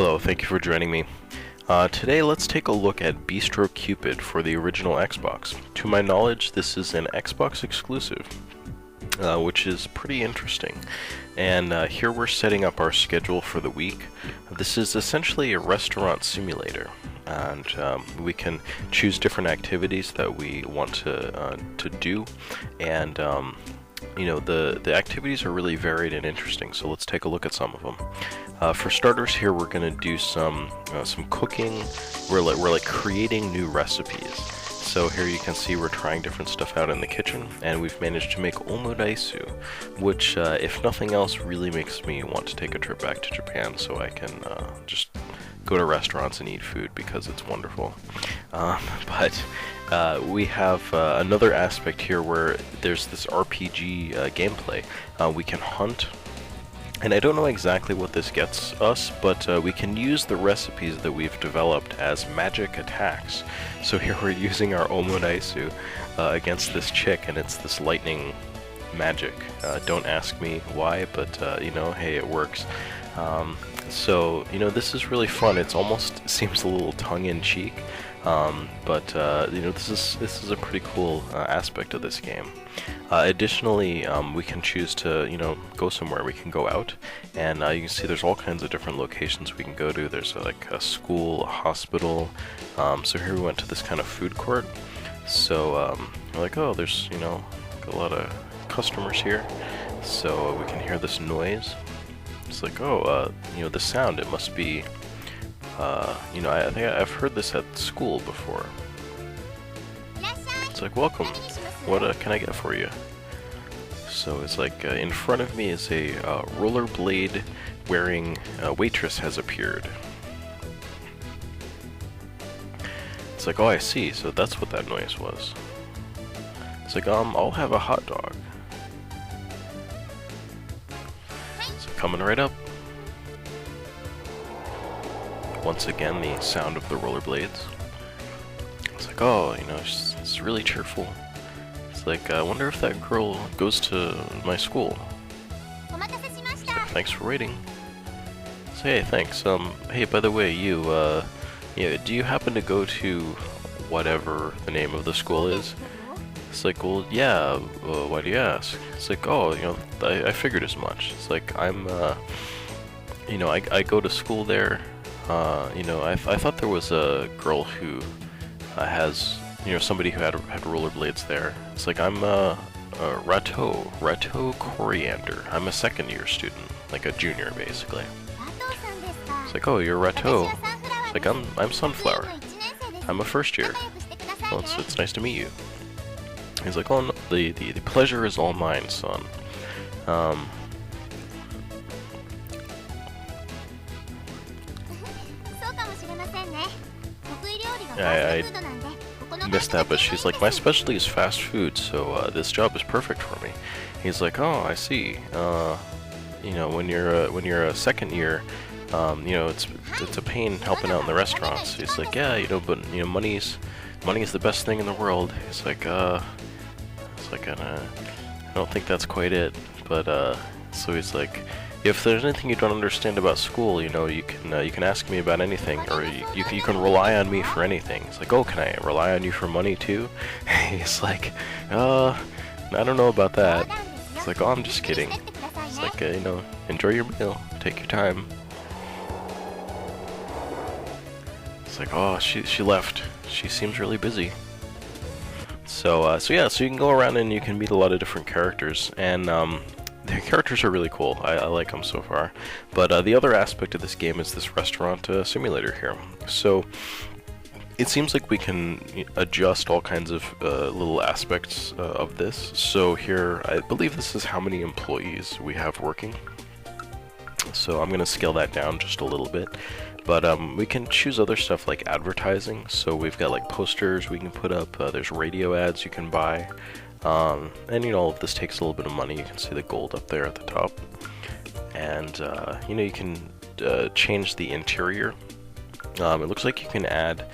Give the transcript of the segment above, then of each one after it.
Hello, thank you for joining me. Today let's take a look at Bistro Cupid for the original Xbox. To my knowledge, this is an Xbox exclusive, which is pretty interesting. And here we're setting up our schedule for the week. This is essentially a restaurant simulator, and we can choose different activities that we want to do, and you know, the activities are really varied and interesting, so let's take a look at some of them. For starters, here we're going to do some cooking. We're like creating new recipes. So here you can see we're trying different stuff out in the kitchen, and we've managed to make omuraisu, which, if nothing else, really makes me want to take a trip back to Japan so I can just go to restaurants and eat food because it's wonderful. But we have another aspect here where there's this RPG gameplay. We can hunt. And I don't know exactly what this gets us, but we can use the recipes that we've developed as magic attacks. So here we're using our omuraisu against this chick, and it's this lightning magic. Don't ask me why, but you know, hey, it works. So, you know, this is really fun. It's almost seems a little tongue-in-cheek, but you know, this is a pretty cool aspect of this game. Additionally, we can choose to, you know, go somewhere. We can go out, and you can see there's all kinds of different locations we can go to. There's like a school, a hospital. So here we went to this kind of food court. So we're like, oh, there's, you know, a lot of customers here. So we can hear this noise. It's like, oh, you know, the sound. It must be, you know, I think I've heard this at school before. It's like, welcome. What can I get for you? So it's like in front of me is a rollerblade wearing waitress has appeared. It's like, oh, I see. So that's what that noise was. It's like, I'll have a hot dog. So coming right up. Once again, the sound of the rollerblades. It's like, oh, you know, it's really cheerful. It's like, I wonder if that girl goes to my school. Like, thanks for waiting. So, hey, thanks. Hey, by the way, you, yeah, do you happen to go to whatever the name of the school is? It's like, well, yeah, why do you ask? It's like, oh, you know, I figured as much. It's like, I'm, you know, I go to school there. You know, I thought there was a girl who has, you know, somebody who had rollerblades there. It's like, I'm Rato Coriander. I'm a second-year student, like a junior, basically. It's like, oh, you're Rato. It's like, I'm Sunflower. I'm a first year. Well, it's nice to meet you. He's like, oh, no, the pleasure is all mine, son. I missed that, but she's like, my specialty is fast food, so this job is perfect for me. He's like, oh, I see. You know, when you're a second year, you know, it's a pain helping out in the restaurants. He's like, yeah, you know, but you know, money is the best thing in the world. He's like, it's like, I don't think that's quite it, but so he's like, if there's anything you don't understand about school, you know, you can ask me about anything, or you can rely on me for anything. It's like, oh, can I rely on you for money too? He's like, I don't know about that. It's like, oh, I'm just kidding. It's like, you know, enjoy your meal, take your time. It's like, oh, she left. She seems really busy. So yeah, so you can go around and you can meet a lot of different characters, and the characters are really cool. I like them so far. But the other aspect of this game is this restaurant simulator here. So it seems like we can adjust all kinds of little aspects of this. So here, I believe this is how many employees we have working. So I'm going to scale that down just a little bit. But we can choose other stuff like advertising. So we've got like posters we can put up. There's radio ads you can buy. And you know, all of this takes a little bit of money. You can see the gold up there at the top. And you know, you can change the interior. It looks like you can add,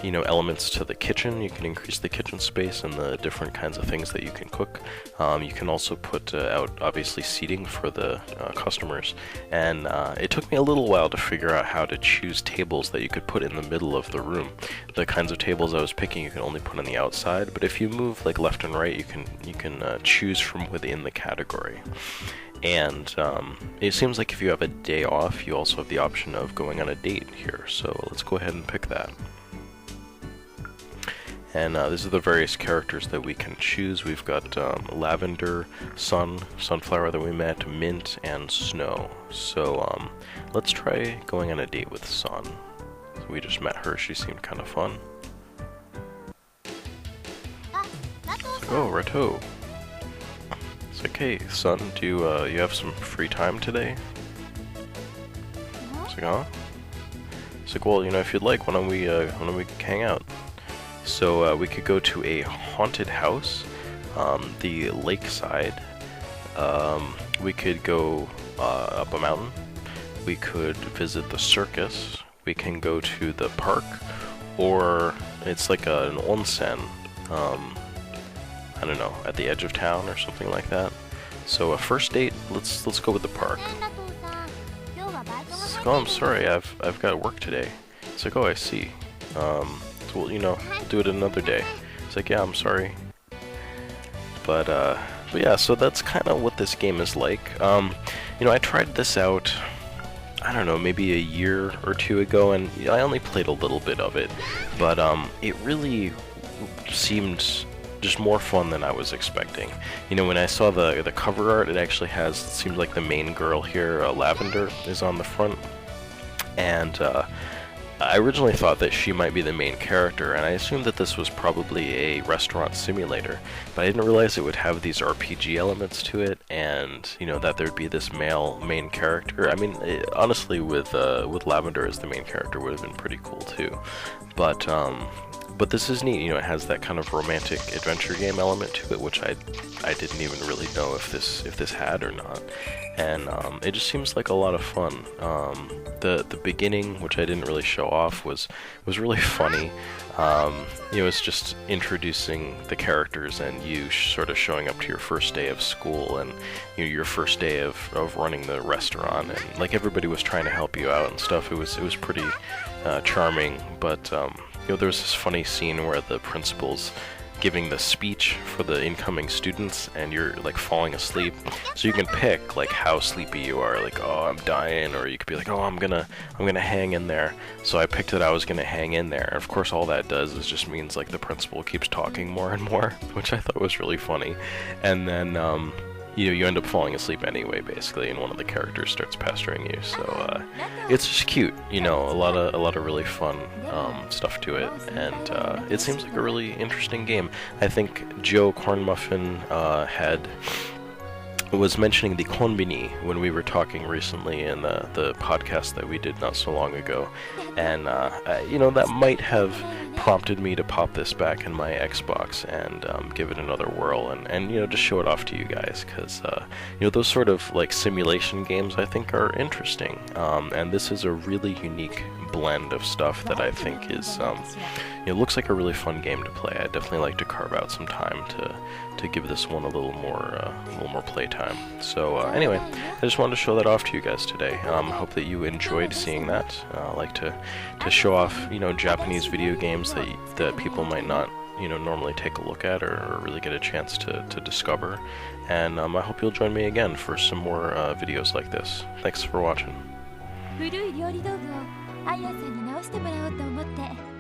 you know, elements to the kitchen. You can increase the kitchen space and the different kinds of things that you can cook. You can also put out, obviously, seating for the customers. And it took me a little while to figure out how to choose tables that you could put in the middle of the room. The kinds of tables I was picking you can only put on the outside, but if you move like left and right, you can choose from within the category. And it seems like if you have a day off, you also have the option of going on a date here. So let's go ahead and pick that. And these are the various characters that we can choose. We've got Lavender, Sun, Sunflower that we met, Mint, and Snow. So let's try going on a date with Sun. So we just met her, she seemed kind of fun. Oh, Rato. It's like, hey, Sun, do you have some free time today? It's like, huh? It's like, well, you know, if you'd like, why don't we hang out? So we could go to a haunted house, the lakeside. We could go up a mountain. We could visit the circus. We can go to the park, or it's like an onsen. I don't know, at the edge of town or something like that. So a first date, let's go with the park. It's like, oh, I'm sorry, I've got work today. It's like, oh, I see. Well, you know, we'll do it another day. It's like, yeah, I'm sorry. But yeah, so that's kind of what this game is like. You know, I tried this out, I don't know, maybe a year or two ago, and I only played a little bit of it. But it really seemed just more fun than I was expecting. You know, when I saw the cover art, it actually has, it seems like the main girl here, Lavender, is on the front. And I originally thought that she might be the main character, and I assumed that this was probably a restaurant simulator, but I didn't realize it would have these RPG elements to it, and, you know, that there'd be this male main character. I mean, honestly, with Lavender as the main character would have been pretty cool too. But this is neat, you know, it has that kind of romantic adventure game element to it, which I didn't even really know if this had or not. And it just seems like a lot of fun. The beginning, which I didn't really show off, was really funny. You know, it's just introducing the characters and you sort of showing up to your first day of school and, you know, your first day of running the restaurant, and like everybody was trying to help you out and stuff. It was pretty charming, but you know, there's this funny scene where the principal's giving the speech for the incoming students and you're like falling asleep, so you can pick like how sleepy you are, like, oh, I'm dying, or you could be like, oh, I'm gonna hang in there. So I picked that I was gonna hang in there, and of course all that does is just means like the principal keeps talking more and more, which I thought was really funny. And then you know, you end up falling asleep anyway, basically, and one of the characters starts pestering you. So it's just cute, you know, a lot of really fun stuff to it, and it seems like a really interesting game. I think Joe Cornmuffin was mentioning the konbini when we were talking recently in the podcast that we did not so long ago, and you know, that might have prompted me to pop this back in my Xbox and give it another whirl, and you know, just show it off to you guys, because you know, those sort of like simulation games I think are interesting, and this is a really unique blend of stuff that I think is you know, looks like a really fun game to play. I'd definitely like to carve out some time to give this one a little more playtime. So anyway, I just wanted to show that off to you guys today. Hope that you enjoyed seeing that. I like to show off, you know, Japanese video games that people might not, you know, normally take a look at or really get a chance to discover. And I hope you'll join me again for some more videos like this. Thanks for watching. 古い料理道具をアイアンさんに直してもらおうと思って。